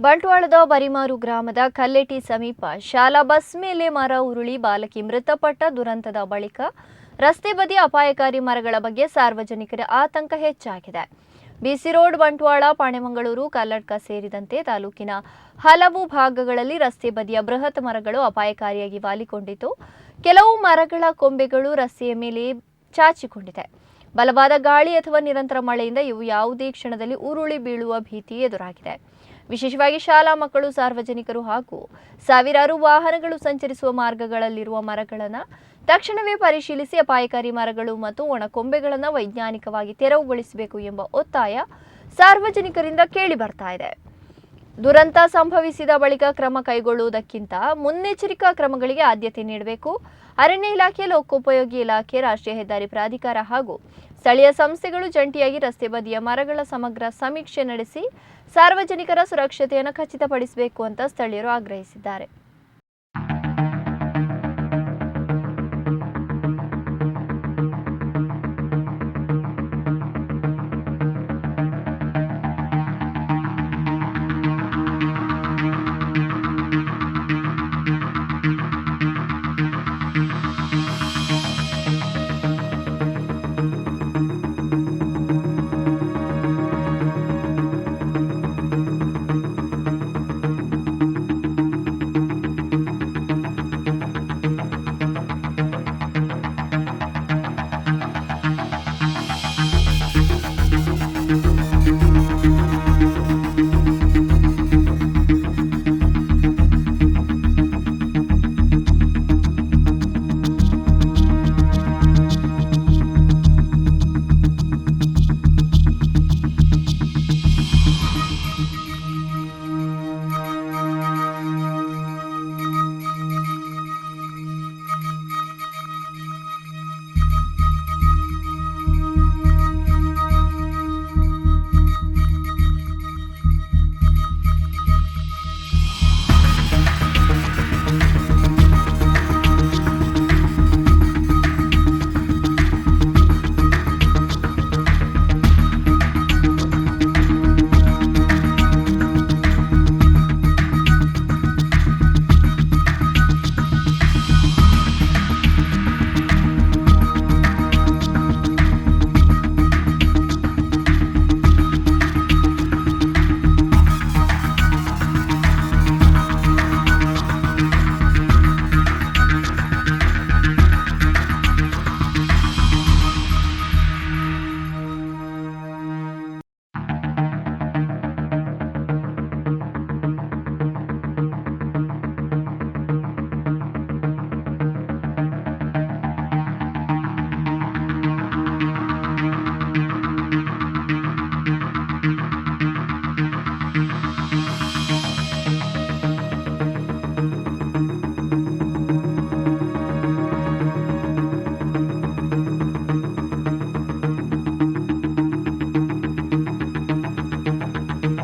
ಬಂಟ್ವಾಳದ ಬರಿಮಾರು ಗ್ರಾಮದ ಕಲ್ಲೆಟಿ ಸಮೀಪ ಶಾಲಾ ಬಸ್ ಮೇಲೆ ಮರ ಉರುಳಿ ಬಾಲಕಿ ಮೃತಪಟ್ಟ ದುರಂತದ ಬಳಿಕ ರಸ್ತೆ ಬದಿ ಅಪಾಯಕಾರಿ ಮರಗಳ ಬಗ್ಗೆ ಸಾರ್ವಜನಿಕರ ಆತಂಕ ಹೆಚ್ಚಾಗಿದೆ. ಬಿಸಿ ರೋಡ್, ಬಂಟ್ವಾಳ, ಪಾಣೆಮಂಗಳೂರು, ಕಲ್ಲಡ್ಕ ಸೇರಿದಂತೆ ತಾಲೂಕಿನ ಹಲವು ಭಾಗಗಳಲ್ಲಿ ರಸ್ತೆ ಬದಿಯ ಬೃಹತ್ ಮರಗಳು ಅಪಾಯಕಾರಿಯಾಗಿ ವಾಲಿಕೊಂಡಿದ್ದು, ಕೆಲವು ಮರಗಳ ಕೊಂಬೆಗಳು ರಸ್ತೆಯ ಮೇಲೆ ಚಾಚಿಕೊಂಡಿದೆ. ಬಲವಾದ ಗಾಳಿ ಅಥವಾ ನಿರಂತರ ಮಳೆಯಿಂದ ಇವು ಯಾವುದೇ ಕ್ಷಣದಲ್ಲಿ ಉರುಳಿ ಬೀಳುವ ಭೀತಿ ಎದುರಾಗಿದೆ. ವಿಶೇಷವಾಗಿ ಶಾಲಾ ಮಕ್ಕಳು, ಸಾರ್ವಜನಿಕರು ಹಾಗೂ ಸಾವಿರಾರು ವಾಹನಗಳು ಸಂಚರಿಸುವ ಮಾರ್ಗಗಳಲ್ಲಿರುವ ಮರಗಳನ್ನು ತಕ್ಷಣವೇ ಪರಿಶೀಲಿಸಿ ಅಪಾಯಕಾರಿ ಮರಗಳು ಮತ್ತು ಒಣಕೊಂಬೆಗಳನ್ನು ವೈಜ್ಞಾನಿಕವಾಗಿ ತೆರವುಗೊಳಿಸಬೇಕು ಎಂಬ ಒತ್ತಾಯ ಸಾರ್ವಜನಿಕರಿಂದ ಕೇಳಿ ಬರ್ತಾ ಇದೆ. ದುರಂತ ಸಂಭವಿಸಿದ ಬಳಿಕ ಕ್ರಮ ಕೈಗೊಳ್ಳುವುದಕ್ಕಿಂತ ಮುನ್ನೆಚ್ಚರಿಕಾ ಕ್ರಮಗಳಿಗೆ ಆದ್ಯತೆ ನೀಡಬೇಕು. ಅರಣ್ಯ ಇಲಾಖೆ, ಲೋಕೋಪಯೋಗಿ ಇಲಾಖೆ, ರಾಷ್ಟ್ರೀಯ ಹೆದ್ದಾರಿ ಪ್ರಾಧಿಕಾರ ಹಾಗೂ ಸ್ಥಳೀಯ ಸಂಸ್ಥೆಗಳು ಜಂಟಿಯಾಗಿ ರಸ್ತೆ ಬದಿಯ ಮರಗಳ ಸಮಗ್ರ ಸಮೀಕ್ಷೆ ನಡೆಸಿ ಸಾರ್ವಜನಿಕರ ಸುರಕ್ಷತೆಯನ್ನು ಖಚಿತಪಡಿಸಬೇಕು ಅಂತ ಸ್ಥಳೀಯರು ಆಗ್ರಹಿಸಿದ್ದಾರೆ.